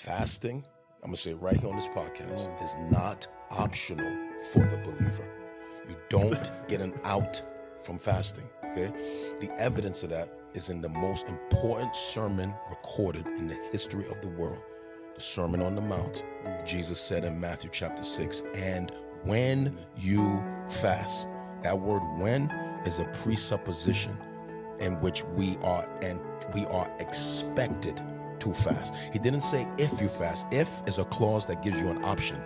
Fasting, I'm going to say it right here on this podcast, is not optional for the believer. You don't get an out from fasting, okay? The evidence of that is in the most important sermon recorded in the history of the world, the Sermon on the Mount. Jesus said in Matthew chapter 6, and when you fast. That word when is a presupposition in which we are expected to fast. He didn't say if you fast. If is a clause that gives you an option.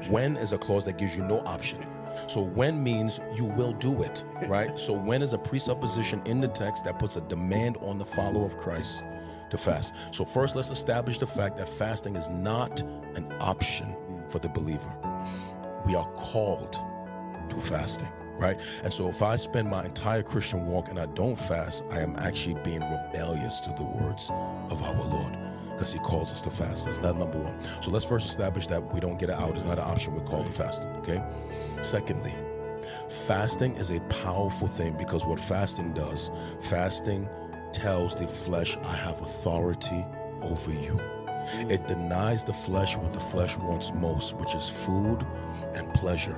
When is a clause that gives you no option. So when means you will do it, right? So when is a presupposition in the text that puts a demand on the follower of Christ to fast. So first, let's establish the fact that fasting is not an option for the believer. We are called to fasting, right? And so if I spend my entire Christian walk and I don't fast, I am actually being rebellious to the words of our Lord, because he calls us to fast. That's not number one. So let's first establish that we don't get it out. It's not an option. We're called to fast, okay? Secondly, fasting is a powerful thing, because what fasting does, fasting tells the flesh, I have authority over you. It denies the flesh what the flesh wants most, which is food and pleasure.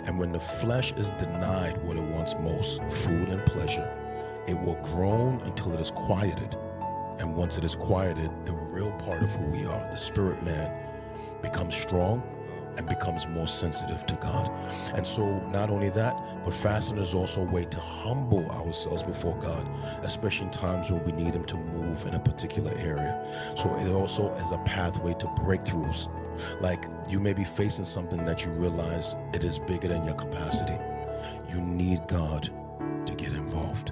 And when the flesh is denied what it wants most, food and pleasure, it will groan until it is quieted. And once it is quieted, the real part of who we are, the spirit man, becomes strong and becomes more sensitive to God. And so not only that, but fasting is also a way to humble ourselves before God, especially in times when we need him to move in a particular area. So it also is a pathway to breakthroughs. Like, you may be facing something that you realize it is bigger than your capacity. You need God to get involved.